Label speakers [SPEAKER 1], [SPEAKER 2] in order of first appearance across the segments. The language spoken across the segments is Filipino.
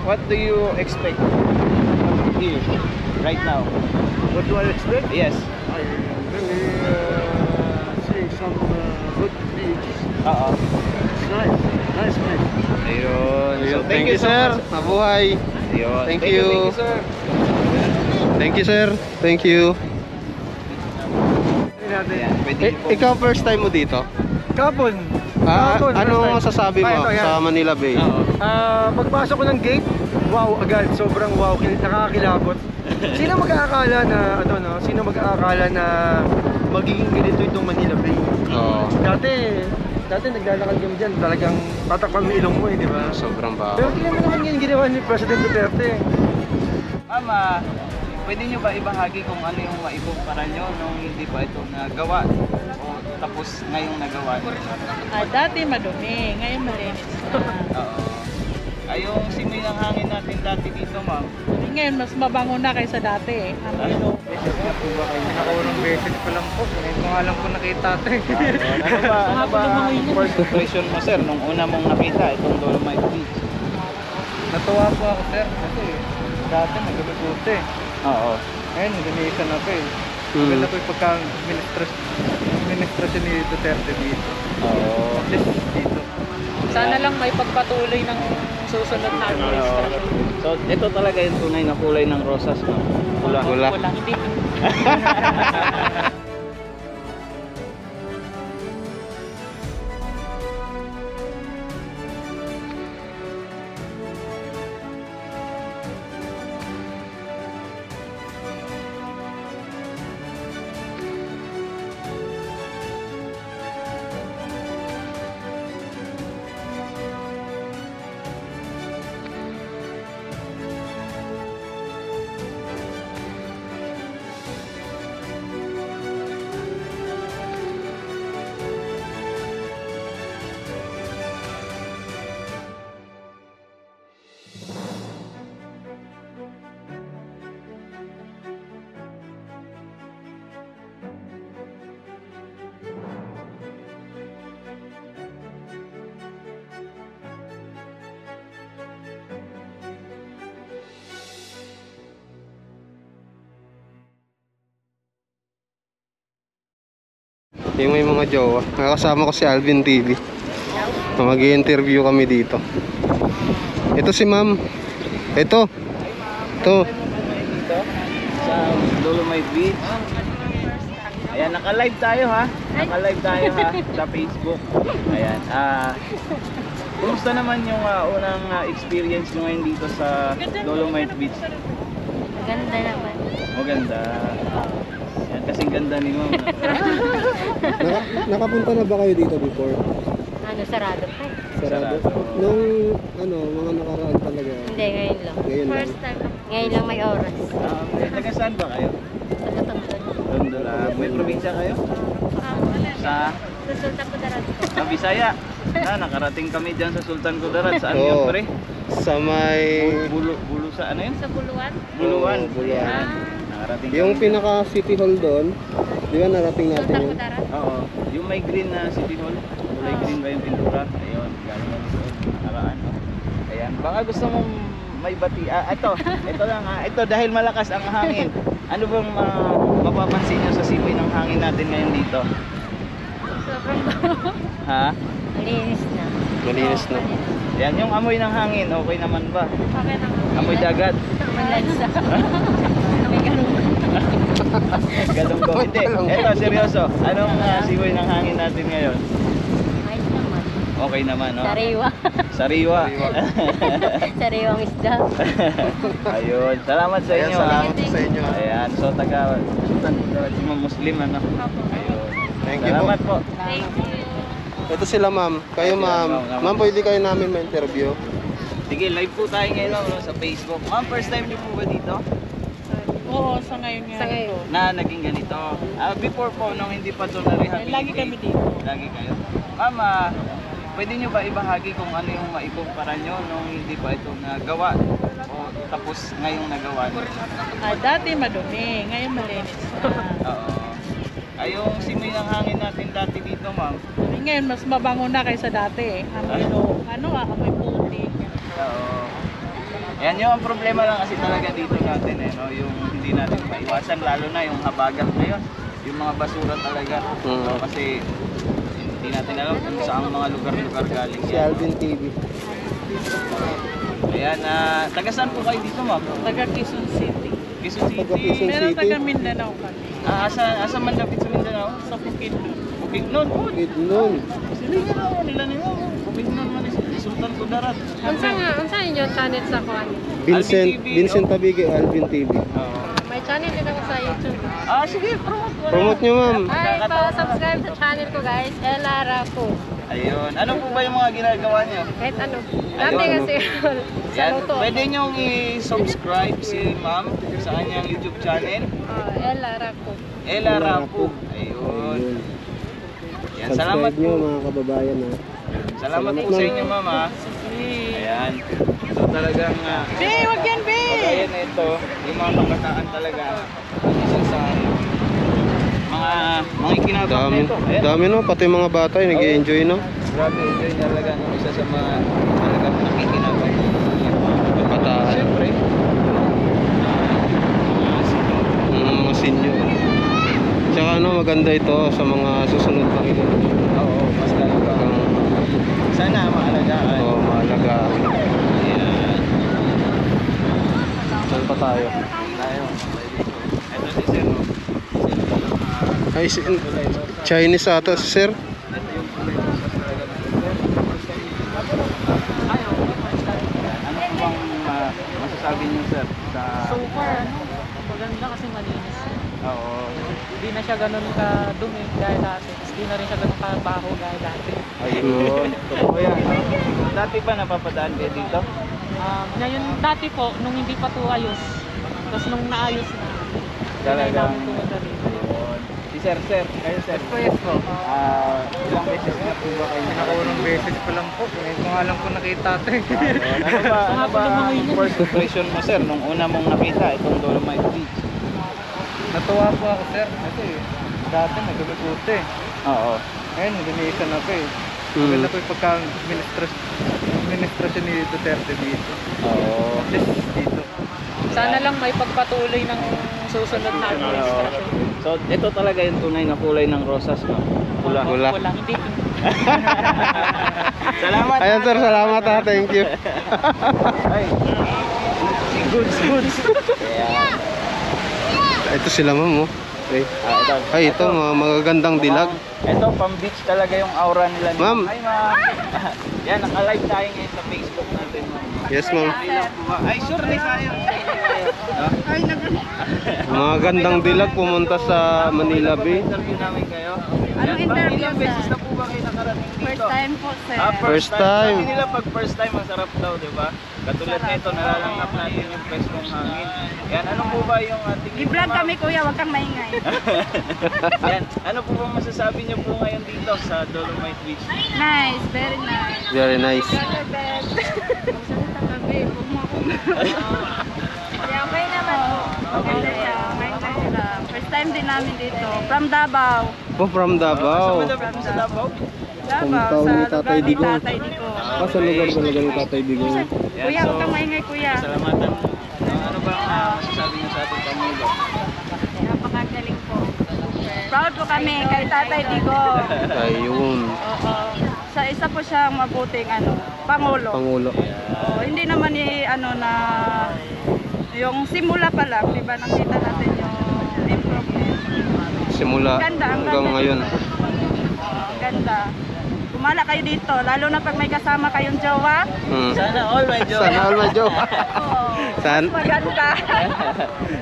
[SPEAKER 1] what do you expect here right now?
[SPEAKER 2] What do I expect?
[SPEAKER 1] Yes.
[SPEAKER 2] I really seeing some good beach. It's nice. Nice place.
[SPEAKER 1] Ayun. So,
[SPEAKER 3] Thank you, sir. Mabuhay.
[SPEAKER 1] Ayun.
[SPEAKER 3] Thank you.
[SPEAKER 1] Thank you, sir.
[SPEAKER 3] Thank you, sir. Thank you.
[SPEAKER 1] Ayan, pwede niyo po.
[SPEAKER 3] Ikaw first time mo dito?
[SPEAKER 2] Kapon.
[SPEAKER 3] Anong masasabi mo sa Manila Bay?
[SPEAKER 2] Pagpasok ko ng gate, wow agad. Sobrang wow. Nakakakilabot. Sino mag-aakala na, sino mag-aakala na magiging ganito itong Manila Bay?
[SPEAKER 3] Oo.
[SPEAKER 2] Dati naglalakad kami dyan, talagang tatakpan mo ilong mo di ba?
[SPEAKER 3] Sobrang baho.
[SPEAKER 2] Pero tingnan mo naman yung ginawa ni President Duterte.
[SPEAKER 1] Mama, pwede nyo ba ibahagi kung ano yung maikumpara nyo nung hindi pa ito nagawa? O tapos ngayong nagawa nyo?
[SPEAKER 4] Dati madumi, ngayon malinis na.
[SPEAKER 1] Oo. Ay, yung simoy ng hangin natin dati dito, ma'am.
[SPEAKER 4] Ngayon mas mabango na kaysa dati. Ano?
[SPEAKER 2] Nakaurang beses pa lang po. Ngayon ko nga lang po nakita ito
[SPEAKER 1] Ano ba first impression mo, sir, nung una mong nakita itong Dolomite Beach?
[SPEAKER 2] Natuwa po ako, sir. Kasi dati nagulot-uto
[SPEAKER 1] Oo.
[SPEAKER 2] Ngayon, ganisa na po Maganda po yung pagka-administrasyon ni Duterte dito.
[SPEAKER 1] Oo.
[SPEAKER 2] At least dito.
[SPEAKER 4] Sana lang may pagpatuloy ng susunod na administrasyon.
[SPEAKER 1] So, ito talaga yung tunay na kulay ng rosas, no? Pula.
[SPEAKER 4] Hindi.
[SPEAKER 3] Yung may mga jowa. Nakasama ko si Alvin TV. Mag-i-interview kami dito. Ito si ma'am. Ito.
[SPEAKER 1] Dito sa Dolomite Beach. Ayan, naka-live tayo ha. Naka-live tayo ha sa Facebook. Ayan. Kumusta naman yung unang experience nyo ngayon dito sa Dolomite Beach?
[SPEAKER 5] Maganda naman.
[SPEAKER 1] Maganda. Ayan, kasing ganda ni ma'am.
[SPEAKER 3] Nakapunta na ba kayo dito before?
[SPEAKER 5] Sarado pa
[SPEAKER 3] Sarado? Nung mga nakaraan talaga?
[SPEAKER 5] Hindi, ngayon lang.
[SPEAKER 3] First
[SPEAKER 5] time. Ngayon lang may oras.
[SPEAKER 1] Taga saan ba kayo? Tondo. May probinsya kayo? Sa?
[SPEAKER 5] Sa Sultan Kudarat.
[SPEAKER 1] Sa Bisaya. Nakarating kami dyan sa Sultan Kudarat. Saan yun, pre?
[SPEAKER 3] Sa may...
[SPEAKER 1] Bulu sa ano yun?
[SPEAKER 5] Sa Buluan?
[SPEAKER 1] Buluan.
[SPEAKER 3] Buluan.
[SPEAKER 1] Nakarating
[SPEAKER 3] Yung
[SPEAKER 1] kami.
[SPEAKER 3] pinaka City Hall doon, di ba narating natin
[SPEAKER 5] Sultan
[SPEAKER 3] yun?
[SPEAKER 5] Kudarat?
[SPEAKER 1] Oo. Yung may green na City Hall. Kulay green ba yung pintura? Ayun. Galing yan sa nakaraan. Ayan. Baka gusto mong may bati. Ito lang ha. Ito dahil malakas ang hangin. Ano bang mapapansin nyo sa simoy ng hangin natin ngayon dito?
[SPEAKER 5] Sobrang baho.
[SPEAKER 1] Ha?
[SPEAKER 5] Malinis na.
[SPEAKER 3] Malinis na.
[SPEAKER 1] Yan, yung amoy ng hangin, okay naman ba?
[SPEAKER 5] Okay naman.
[SPEAKER 1] Amoy dagat.
[SPEAKER 5] Malansa. May ganun.
[SPEAKER 1] Ganun ko. Hindi. Ito, seryoso. Anong simoy ng hangin natin ngayon?
[SPEAKER 5] Ayos naman.
[SPEAKER 1] Okay naman, no?
[SPEAKER 5] Sariwa.
[SPEAKER 1] Sariwa.
[SPEAKER 5] Sariwang isda.
[SPEAKER 1] Ayun. Salamat sa inyo.
[SPEAKER 3] Salamat sa inyo.
[SPEAKER 1] Ayan. So, si Muslim, ano? Ayun.
[SPEAKER 3] Thank you
[SPEAKER 1] Salamat po.
[SPEAKER 5] Thank you.
[SPEAKER 3] Ito sila ma'am. Kayo ma'am. Ma'am, pwede kayo namin ma-interview?
[SPEAKER 1] Sige, live po tayo ngayon sa Facebook. Ma'am, first time niyo po ba dito?
[SPEAKER 4] Oo, sa ngayon nga.
[SPEAKER 5] Sa ngayon.
[SPEAKER 1] Na naging ganito. Before po, nung hindi pa ito na-rehabilitate.
[SPEAKER 4] Lagi kami dito.
[SPEAKER 1] Lagi kayo. Ma'am, pwede nyo ba ibahagi kung ano yung maikumpara nyo nung hindi pa ito nagawa? O tapos ngayong nagawa nyo?
[SPEAKER 4] Dati madumi, ngayon malinis na.
[SPEAKER 1] Oo. Ay, yung simoy ng hangin natin dati dito, ma'am.
[SPEAKER 4] Ngayon mas mabango na kaysa dati. Amoy puti.
[SPEAKER 1] Oo. Yan yung ang problema lang kasi talaga dito natin no, yung hindi natin maiwasan lalo na yung habagat ngayon, yung mga basura talaga. So, kasi hindi natin alam kung saan mga lugar-lugar galing
[SPEAKER 3] Si
[SPEAKER 1] yan.
[SPEAKER 3] Alvin TV.
[SPEAKER 1] Ayan, taga saan po kayo dito, ma'am?
[SPEAKER 4] Taga Quezon City.
[SPEAKER 1] Quezon
[SPEAKER 3] Taga
[SPEAKER 1] City.
[SPEAKER 3] Quezon
[SPEAKER 4] Meron
[SPEAKER 3] City.
[SPEAKER 4] taga Mindanao kami.
[SPEAKER 1] Asa man lapit sa Mindanao?
[SPEAKER 4] Sa Bukidnon.
[SPEAKER 1] Bukidnon.
[SPEAKER 3] Kid nun.
[SPEAKER 1] Sila nga nila nila. Bukidnon man Sultan Kudarat.
[SPEAKER 5] Unsa inyo channel sa kuan?
[SPEAKER 3] Vincent Tabige, Alvin TV.
[SPEAKER 1] Oo.
[SPEAKER 5] May channel din ako sa YouTube.
[SPEAKER 1] Sige, promote mo.
[SPEAKER 3] Promote nyo, ma'am.
[SPEAKER 5] Ay, pa-subscribe sa channel ko guys, Ella Rapo.
[SPEAKER 1] Ayun. Ano po ba yung mga ginagawa niyo?
[SPEAKER 5] Kahit ano. Dati kasi sa
[SPEAKER 1] Yan,
[SPEAKER 5] luto.
[SPEAKER 1] pwede niyong i-subscribe si ma'am sa kanyang YouTube channel.
[SPEAKER 5] Ella Rapo.
[SPEAKER 1] Ella Rampug. Ayun. Yan, salamat
[SPEAKER 3] Subscribe nyo
[SPEAKER 1] po.
[SPEAKER 3] mga kababayan ha.
[SPEAKER 1] Salamat po sa inyo, ma'am ha. Ayan. So talagang
[SPEAKER 4] Wag yan, be!
[SPEAKER 1] ayan ito, yung mga kabataan talaga. Isa sa mga ikinabang
[SPEAKER 3] Dami,
[SPEAKER 1] nito. Ayan.
[SPEAKER 3] dami no, pati mga bata yung nag-enjoy no.
[SPEAKER 1] Grabe, enjoy talaga no, isa sa mga talagang nakikinabang.
[SPEAKER 3] Kabataan.
[SPEAKER 1] Siyempre,
[SPEAKER 3] Mga senior. Tsaka ano, maganda ito sa mga susunod pang ilan.
[SPEAKER 1] oo, mas talaga. Sana maalagaan.
[SPEAKER 3] Oo, mahalaga.
[SPEAKER 1] Ayan.
[SPEAKER 3] Saan pa tayo?
[SPEAKER 1] Tayo. Ito si Sir, no?
[SPEAKER 3] Ay, Chinese ata si sir.
[SPEAKER 1] Ito yung kulay ng mas talaga ng Sir. Ano po bang masasabi niyo, Sir? Sa...
[SPEAKER 4] So far, maganda kasi malinis.
[SPEAKER 1] Oo.
[SPEAKER 4] Hindi na siya ganun ka-dumi gaya dati. Hindi na rin siya ganun ka-baho gaya dati.
[SPEAKER 1] Ayun. Totoo yan. Dati pa napapadaan kayo dito?
[SPEAKER 4] Ngayon, dati po, nung hindi pa to ayos. Tapos nung naayos na,
[SPEAKER 1] Talagang...
[SPEAKER 4] namin pumunta dito.
[SPEAKER 1] Ayun. Si Sir, kayo Sir.
[SPEAKER 2] Yes po.
[SPEAKER 1] Ilang beses na po ba kayo
[SPEAKER 2] Nakaunang beses pa lang po. Ngayon ko nga lang po nakita ito eh.
[SPEAKER 1] Ayun. Ano ba ang first impression mo, Sir, nung una mong nakita itong Dolomite Beach?
[SPEAKER 2] Natuwa po ako sir. Kasi dati madumi po ito eh.
[SPEAKER 1] Oo.
[SPEAKER 2] Ngayon nilinisan ako eh. Maganda po yung pagka-administrasyon ni Duterte dito.
[SPEAKER 1] Oo.
[SPEAKER 2] Just dito.
[SPEAKER 4] Sana lang may pagpatuloy ng susunod na administrasyon.
[SPEAKER 1] So, ito talaga yung tunay na kulay ng rosas, no? Pula.
[SPEAKER 3] Pula.
[SPEAKER 4] Wala, hindi pink.
[SPEAKER 1] Salamat.
[SPEAKER 3] Ayan sir, salamat ha. Thank you.
[SPEAKER 1] Ay. Si Goods. Ayan.
[SPEAKER 3] Ito sila ma'am oh. Okay.
[SPEAKER 1] Ito.
[SPEAKER 3] Ay, ito mga magagandang dilag.
[SPEAKER 1] Ito, pang beach talaga yung aura nila.
[SPEAKER 3] Ma'am.
[SPEAKER 1] Ay, ma'am. Yan, naka-live tayo ngayon sa Facebook natin, ma'am.
[SPEAKER 3] Yes ma'am.
[SPEAKER 1] Ay, sure ni tayo. Ay,
[SPEAKER 3] Mga gandang dilag pumunta sa Manila Bay.
[SPEAKER 1] interview namin kayo.
[SPEAKER 5] Anong
[SPEAKER 1] Yan,
[SPEAKER 5] interview,
[SPEAKER 1] ilang
[SPEAKER 5] sir?
[SPEAKER 1] beses na po ba kayo nakarating dito?
[SPEAKER 5] First time po, sir.
[SPEAKER 3] First time.
[SPEAKER 1] Sabi nila pag first time, ang sarap daw, di ba? Katulad nito, nalalanghap natin yung preskong hangin. Yan, ano po ba yung ating...
[SPEAKER 5] I-vlog kami, kuya, wag kang maingay.
[SPEAKER 1] Yan, ano po ba masasabi niyo po ngayon dito sa Dolomite Beach?
[SPEAKER 5] Nice, very nice.
[SPEAKER 3] Very nice.
[SPEAKER 5] Your bed. Magsalita ka, babe. Huwag mo ako. Okay naman po. Okay na siya. Ngayon na sila. First time din namin dito. From Davao.
[SPEAKER 3] Oh, from Davao.
[SPEAKER 1] Sa malapit mo sa Davao?
[SPEAKER 5] Davao,
[SPEAKER 3] Hometown
[SPEAKER 5] sa
[SPEAKER 3] ni
[SPEAKER 5] lugar
[SPEAKER 3] Tatay
[SPEAKER 5] ni
[SPEAKER 3] Digong.
[SPEAKER 5] Tatay Digong.
[SPEAKER 3] Sa lugar talaga ni Tatay Digong.
[SPEAKER 1] Yan,
[SPEAKER 5] Kuya, huwag kang maingay, kuya.
[SPEAKER 1] Salamatan. Ano ba masasabi niyo sa ating Pangulo?
[SPEAKER 5] Napakagaling po. Proud po kami kay Tatay Digong.
[SPEAKER 3] Ayun.
[SPEAKER 5] Oo. Sa isa po siyang mabuting Pangulo.
[SPEAKER 3] Pangulo.
[SPEAKER 5] Oo, hindi naman na yung simula pa lang, di ba, nakita natin yung improvement.
[SPEAKER 3] Simula
[SPEAKER 5] Ganda, ang
[SPEAKER 3] hanggang
[SPEAKER 5] ganda
[SPEAKER 3] ngayon.
[SPEAKER 5] dito. Ganda. Kumala kayo dito, lalo na pag may kasama kayong jowa.
[SPEAKER 1] Sana all my joy.
[SPEAKER 3] Sana all my job.
[SPEAKER 5] Oo.
[SPEAKER 3] San?
[SPEAKER 5] Maganda.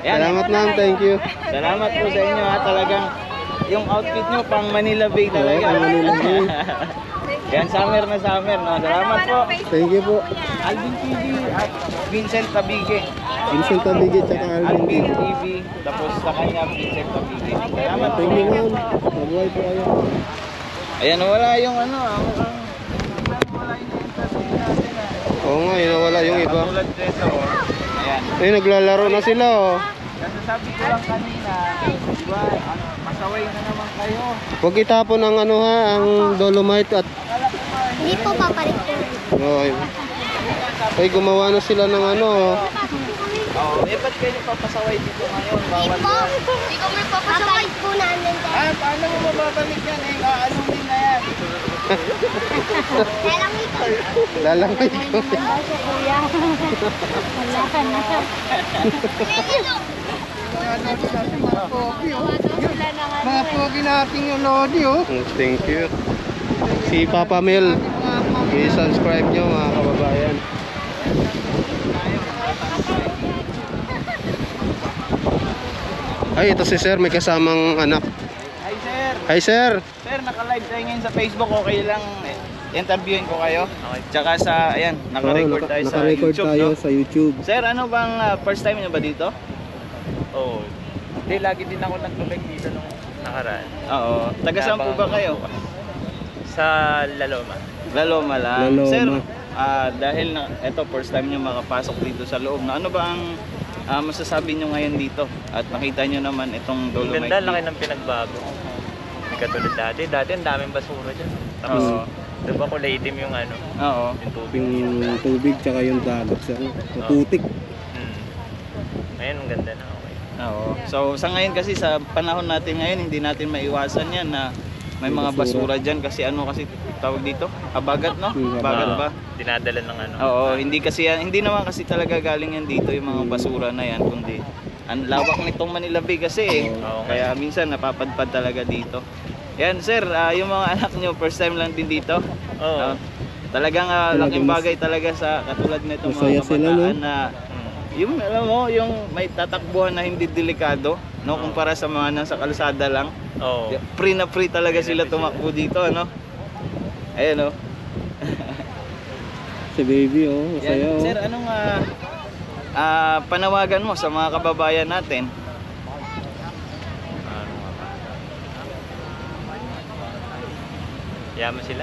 [SPEAKER 1] Yan,
[SPEAKER 3] Salamat ma'am, thank you.
[SPEAKER 1] salamat po sa inyo ha. Talagang yung outfit nyo pang Manila Bay talaga.
[SPEAKER 3] Oo, pang Manila Bay.
[SPEAKER 1] Yan, summer na summer. No? Salamat po.
[SPEAKER 3] Thank you po.
[SPEAKER 1] Alvin TV at Vincent Tabige.
[SPEAKER 3] Vincent Tabige tsaka Alvin
[SPEAKER 1] Alvin
[SPEAKER 3] TV.
[SPEAKER 1] TV. Tapos sa kanya, Vincent Tabige. Salamat po.
[SPEAKER 3] Thank you ma'am. Mabuhay po kayo.
[SPEAKER 1] Ayan, wala yung mukhang wala yung entertainment natin
[SPEAKER 3] Oo nga, yun wala yung iba.
[SPEAKER 1] Katulad dito, ayan.
[SPEAKER 3] Ay, naglalaro na sila oh.
[SPEAKER 1] Kasasabi ko lang kanina, diba, masaway na naman kayo.
[SPEAKER 3] Huwag itapon ang ang Dolomite at
[SPEAKER 5] Hindi po papalit po.
[SPEAKER 3] oh,
[SPEAKER 1] Sabi
[SPEAKER 3] Ay, gumawa na sila ng ano.
[SPEAKER 1] Oo, ba't kayo nagpapasaway dito ngayon? Bawal yan.
[SPEAKER 5] Hindi ko may papasaway po namin.
[SPEAKER 1] Paano mo mababalik yan? Aanunin na yan.
[SPEAKER 5] Lalamig ko.
[SPEAKER 3] Lalamay ko.
[SPEAKER 5] Kuya. Wala ka na.
[SPEAKER 2] Mga pogi natin yung Lodi, oh.
[SPEAKER 3] Thank you. Si Papa Mel. I-subscribe nyo mga kababayan. Ay, ito si Sir. May kasamang anak.
[SPEAKER 1] Hi sir.
[SPEAKER 3] Hi, Sir.
[SPEAKER 1] Sir, naka-live tayo ngayon sa Facebook. Okay lang interviewin ko kayo. Okay. Tsaka sa, ayan, naka-record tayo sa
[SPEAKER 3] Naka-record
[SPEAKER 1] YouTube,
[SPEAKER 3] tayo
[SPEAKER 1] no?
[SPEAKER 3] sa YouTube.
[SPEAKER 1] Sir, ano bang first time niyo ba dito?
[SPEAKER 4] Oo. Hindi, lagi din ako nag-vlog dito nung nakaraan.
[SPEAKER 1] Oo. Taga saan po ba kayo?
[SPEAKER 4] Sa Laloma.
[SPEAKER 1] Laloma lang.
[SPEAKER 3] Laloma.
[SPEAKER 1] Sir, dahil na, eto first time niyo makapasok dito sa loob, na ano ba ang masasabi niyo ngayon dito? At nakita niyo naman itong Dolomite.
[SPEAKER 4] Ganda, laki ng pinagbago. Hindi katulad dati. Dati ang daming basura dyan. Tapos,
[SPEAKER 1] Oo.
[SPEAKER 4] diba kulay itim yung ano,
[SPEAKER 1] Oo.
[SPEAKER 4] yung tubig.
[SPEAKER 3] Yung tubig tsaka yung dagat sa putik.
[SPEAKER 4] Ngayon, ang ganda na. Okay.
[SPEAKER 1] Oo. So sa ngayon kasi sa panahon natin ngayon hindi natin maiwasan yan na may mga basura diyan kasi ano kasi tawag dito? Habagat, no? Habagat ba?
[SPEAKER 4] Dinadala ng ano.
[SPEAKER 1] Oo, hindi kasi yan, hindi naman kasi talaga galing yan dito yung mga basura na yan kundi ang lawak nitong Manila Bay kasi eh.
[SPEAKER 4] Oo,
[SPEAKER 1] Kaya minsan napapadpad talaga dito. Yan sir, yung mga anak nyo first time lang din dito.
[SPEAKER 4] Oo.
[SPEAKER 1] Talagang laking bagay talaga sa katulad nitong mga
[SPEAKER 3] Masaya sila, no?
[SPEAKER 1] kabataan na yung alam mo, yung may tatakbuhan na hindi delikado, no, kumpara sa mga nasa kalsada lang.
[SPEAKER 4] Oo.
[SPEAKER 1] Free na free talaga sila tumakbo dito, ano? Ayun, oh.
[SPEAKER 3] Si baby, oh. Masaya,
[SPEAKER 1] Yan.
[SPEAKER 3] oh.
[SPEAKER 1] Sir, anong panawagan mo sa mga kababayan natin?
[SPEAKER 4] Ano nga ba? Yaman sila.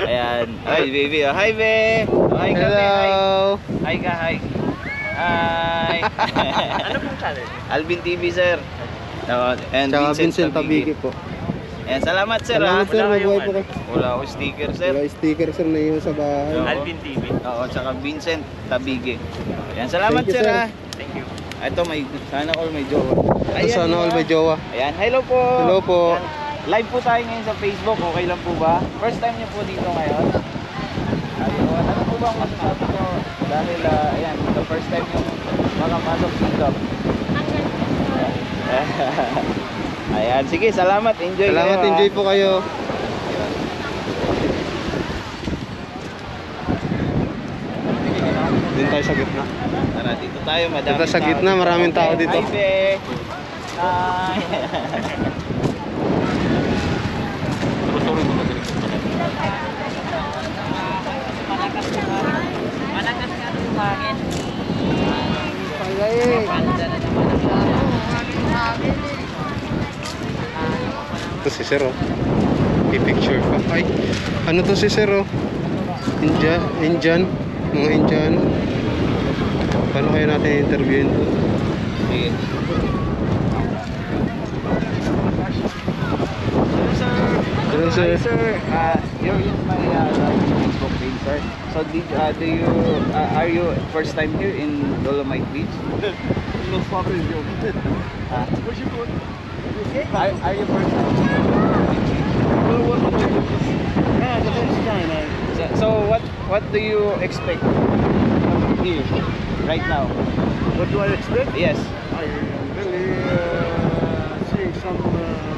[SPEAKER 1] Ayan. Ay, baby. Oh. Hi, be. Oh, hi, ka, be. Hi.
[SPEAKER 3] Hello.
[SPEAKER 1] Hi ka, hi. Hi.
[SPEAKER 4] Ano pong channel?
[SPEAKER 1] Alvin TV, sir. And
[SPEAKER 3] Tsaka Vincent
[SPEAKER 1] Tabigi.
[SPEAKER 3] Tabigi po.
[SPEAKER 1] Ayan, salamat, sir.
[SPEAKER 3] Salamat, sir. Mabuhay po kayo.
[SPEAKER 1] Wala ako sticker, sir.
[SPEAKER 3] Wala sticker, sir, na yun sa bahay.
[SPEAKER 1] Oo.
[SPEAKER 4] Alvin TV.
[SPEAKER 1] Oo, tsaka Vincent Tabigi. Ayan, salamat,
[SPEAKER 3] Thank you,
[SPEAKER 1] sir.
[SPEAKER 3] sir.
[SPEAKER 1] Ha.
[SPEAKER 4] Thank you.
[SPEAKER 1] Ito, sana all may jowa.
[SPEAKER 3] Ito sana all may jowa.
[SPEAKER 1] Ayan, hello po.
[SPEAKER 3] Hello po.
[SPEAKER 1] Ayan, live po tayo ngayon sa Facebook. Okay lang po ba? First time niyo po dito ngayon? Ayun, ano po ba ang masasabi ko? Dahil, ayan, the first time niyo makapasok dito. Ayan, sige, salamat. Enjoy
[SPEAKER 3] Salamat,
[SPEAKER 1] kayo,
[SPEAKER 3] enjoy
[SPEAKER 1] ha.
[SPEAKER 3] po kayo. Din tayo sa gitna.
[SPEAKER 1] Tara, dito tayo. Madami
[SPEAKER 3] Dito sa gitna, maraming tao dito.
[SPEAKER 1] Hi, be. Hi.
[SPEAKER 4] Malakas nga ang hangin.
[SPEAKER 3] Ito si Sir, oh. I-picture pa. Ay, ano to si Sir, oh? Indian. Mga Indian. Paano kaya natin interviewin to?
[SPEAKER 1] Sige.
[SPEAKER 3] Hello, sir.
[SPEAKER 1] Hi, sir. You're in my Facebook page, sir. So, are you first time here in Dolomite Beach? No, probably you. Where's your phone? Are you first time here in Dolomite Beach? So, what do you expect here right now?
[SPEAKER 2] What do I expect?
[SPEAKER 1] Yes.
[SPEAKER 2] I really seeing some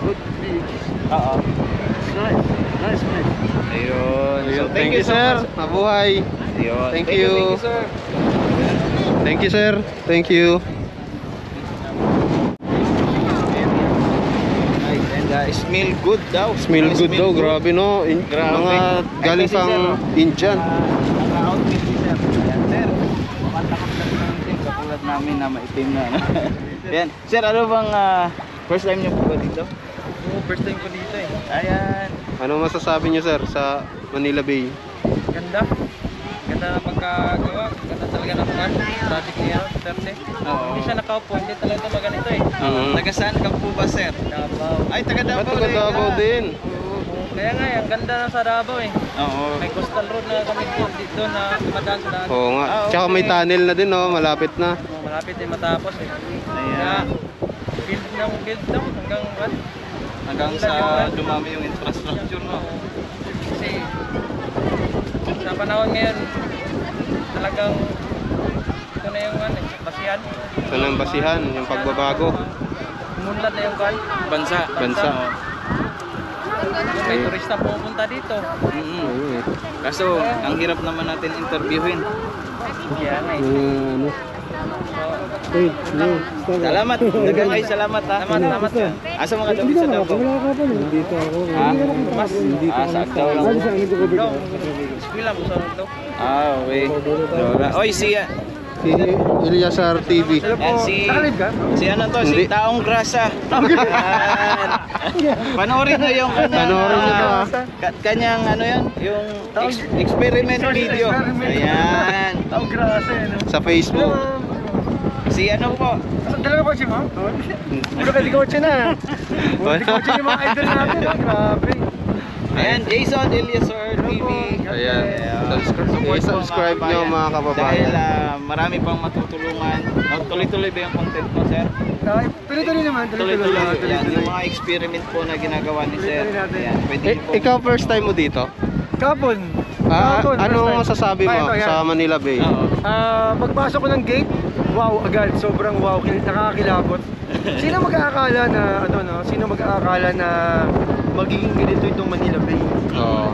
[SPEAKER 2] good beach. It's nice. Nice place.
[SPEAKER 1] Ayun. So,
[SPEAKER 3] Thank you,
[SPEAKER 1] so
[SPEAKER 3] sir.
[SPEAKER 1] much.
[SPEAKER 3] Mabuhay.
[SPEAKER 1] Ayun.
[SPEAKER 3] Thank
[SPEAKER 1] Thank
[SPEAKER 3] you.
[SPEAKER 1] you, sir.
[SPEAKER 3] Thank you, sir. Thank you.
[SPEAKER 1] Nice. And smell good daw.
[SPEAKER 3] Smell good daw. Grabe, no?
[SPEAKER 1] Grabe.
[SPEAKER 3] Mga galing
[SPEAKER 1] Ay, kasi, sir,
[SPEAKER 3] pang Indian.
[SPEAKER 1] Naka-outfit si sir. Ayan, sir. Mukhang takot na ng itim. Katulad namin na maitim na. Ayan. Sir, ano bang first time niyo po ba dito?
[SPEAKER 4] Oo, first time ko dito eh.
[SPEAKER 1] Ayan.
[SPEAKER 3] Ano masasabi niyo, sir, sa Manila Bay?
[SPEAKER 4] Ganda. Ganda na pagkagawa. Ganda talaga ng park. Traffic niya. Perte.
[SPEAKER 1] Oo.
[SPEAKER 4] Hindi siya nakaupo. Hindi talaga ito maganito eh.
[SPEAKER 3] Mhm.
[SPEAKER 1] Taga saan ka po ba, sir?
[SPEAKER 4] Davao.
[SPEAKER 1] Ay, taga Davao.
[SPEAKER 3] Ba't taga Davao din?
[SPEAKER 4] Kung Kaya nga, ang ganda na sa Davao eh.
[SPEAKER 1] Oo.
[SPEAKER 4] May coastal road na kami dito na dumadaan sa daan.
[SPEAKER 3] Oo nga.
[SPEAKER 1] Ah, okay.
[SPEAKER 3] Tsaka may tunnel na din, no? Malapit na.
[SPEAKER 4] Malapit din matapos eh.
[SPEAKER 1] Ayan.
[SPEAKER 4] Kaya, build daw hanggang what?
[SPEAKER 1] Hanggang sa dumami yung infrastructure, no?
[SPEAKER 4] Kasi, sa panahon ngayon, talagang ito na yung basihan.
[SPEAKER 3] Ito ng basihan, yung pagbabago.
[SPEAKER 4] Umunlad na yung
[SPEAKER 1] Bansa.
[SPEAKER 3] Bansa.
[SPEAKER 4] may turista pupunta dito.
[SPEAKER 1] Mm-hmm. Kaso, ang hirap naman natin interviewin.
[SPEAKER 4] Kaya nga eh.
[SPEAKER 3] Ano?
[SPEAKER 1] Salamat. Dagang ay salamat ha.
[SPEAKER 4] Salamat.
[SPEAKER 1] Asa mga daw sa Davao?
[SPEAKER 2] Dito ako.
[SPEAKER 1] Ha? Sa Davao lang.
[SPEAKER 4] Eskwela mo sa ito.
[SPEAKER 1] Okay. Oy,
[SPEAKER 3] Si Eliasar TV.
[SPEAKER 1] yan si
[SPEAKER 2] Nakalive ka?
[SPEAKER 1] ano to,
[SPEAKER 3] Hindi.
[SPEAKER 1] si Taong Grasa. Yan. Panoorin nyo yung
[SPEAKER 3] Panoorin nyo to, ha?
[SPEAKER 1] kanyang ano yan, yung experiment video. Ayan.
[SPEAKER 2] Ang grasa eh, no?
[SPEAKER 3] Sa Facebook.
[SPEAKER 1] Si ano po?
[SPEAKER 2] Dalawa kotse mo? Puro ka di kotse na. Puro di kotse yung mga idol natin. Grabe.
[SPEAKER 1] Ayan, Jason Eliasar TV.
[SPEAKER 3] Ayan.
[SPEAKER 1] Support po,
[SPEAKER 3] I-subscribe nyo mga
[SPEAKER 1] Dahil
[SPEAKER 3] kababayan.
[SPEAKER 1] marami pang matutulungan. Tuloy-tuloy ba yung content mo, sir?
[SPEAKER 2] Tuloy-tuloy naman.
[SPEAKER 1] Tuloy-tuloy. Yan, yung mga experiment po na ginagawa ni sir.
[SPEAKER 2] Tuloy-tuloy natin.
[SPEAKER 1] Ayan, pwede
[SPEAKER 3] Eh,
[SPEAKER 1] niyo po.
[SPEAKER 3] ikaw first time mo dito?
[SPEAKER 2] Kapon.
[SPEAKER 3] Anong masasabi mo sa Manila Bay?
[SPEAKER 1] Oo.
[SPEAKER 2] Pagpasok ko ng gate, wow agad, sobrang wow, nakakakilabot. Sino mag-aakala na sino mag-aakala na magiging ganito itong Manila Bay?
[SPEAKER 3] Oo.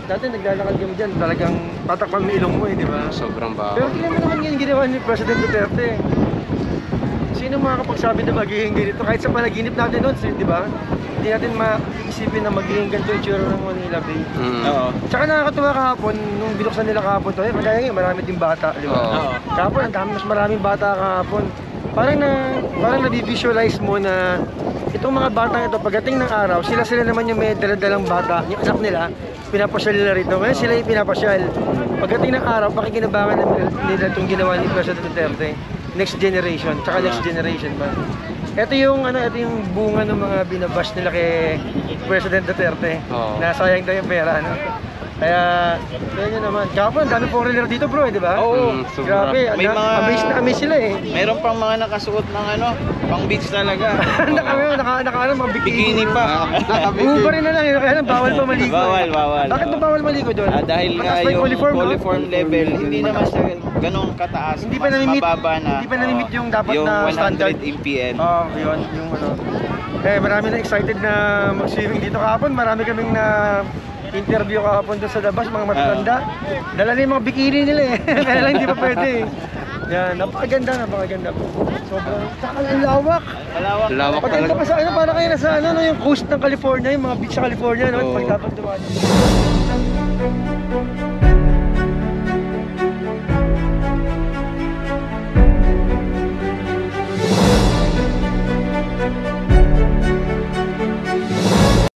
[SPEAKER 2] Dati naglalakad kami dyan, talagang patakpan mo ilong mo eh, di ba?
[SPEAKER 3] Sobrang
[SPEAKER 2] Pero
[SPEAKER 3] baho.
[SPEAKER 2] tingnan mo naman yung ginawa ni President Duterte. Sino makakapagsabi na magiging ganito? Kahit sa panaginip natin noon, di ba? Hindi natin maisipin na magiging ganito yung tsura ng Manila Bay.
[SPEAKER 1] Oo.
[SPEAKER 2] Tsaka nakakatuwa kahapon, nung binuksan nila kahapon to, kagaya ngayon, marami din bata, di ba?
[SPEAKER 3] Oo.
[SPEAKER 2] Kahapon, mas maraming bata kahapon. Parang nabivisualize mo na itong mga batang ito, pagdating ng araw, sila naman yung may daladalang bata, yung anak nila, pinapasyal nila rito. Ngayon sila yung pinapasyal. Pagdating ng araw, pakikinabangan nila itong ginawa ni President Duterte. Next generation, tsaka next generation ba. Ito yung bunga ng mga binabash nila kay President Duterte.
[SPEAKER 3] Oo.
[SPEAKER 2] Na sayang daw yung pera, ano. Kaya, kaya naman. Kahapon, dami foreigner dito bro, di ba?
[SPEAKER 1] Oo.
[SPEAKER 3] Sobra.
[SPEAKER 2] Grabe,
[SPEAKER 1] May mga-
[SPEAKER 2] amaze sila eh.
[SPEAKER 1] Mayroon pang mga nakasuot ng pang beach talaga.
[SPEAKER 2] Naka mga
[SPEAKER 1] Bikini pa.
[SPEAKER 2] Uber rin na lang, kaya lang bawal pa maligo.
[SPEAKER 1] Bawal.
[SPEAKER 2] Bakit ba bawal maligo doon?
[SPEAKER 1] Dahil nga
[SPEAKER 2] Mataas ba
[SPEAKER 1] yung
[SPEAKER 2] coliform, no?
[SPEAKER 1] coliform level, hindi naman siya ganong kataas.
[SPEAKER 2] Hindi pa
[SPEAKER 1] Mas
[SPEAKER 2] na-limit.
[SPEAKER 1] mababa na.
[SPEAKER 2] Hindi pa na-limit yung dapat
[SPEAKER 1] yung
[SPEAKER 2] na
[SPEAKER 1] 100
[SPEAKER 2] standard.
[SPEAKER 1] mpn.
[SPEAKER 2] Oo, yun, yung marami na excited na mag-swimming dito kahapon. Marami kaming na interview kahapon doon sa labas, mga matatanda. Dala na yung mga bikini nila eh. Kaya lang hindi pa pwede eh. Yan, napakaganda po. Sobrang, saka ang lawak.
[SPEAKER 1] Malawak.
[SPEAKER 3] Lawak
[SPEAKER 2] Pag ito
[SPEAKER 3] talaga.
[SPEAKER 2] pa sa para kayo nasa yung coast ng California, yung mga beach sa California, no? Pag dapat dumaan.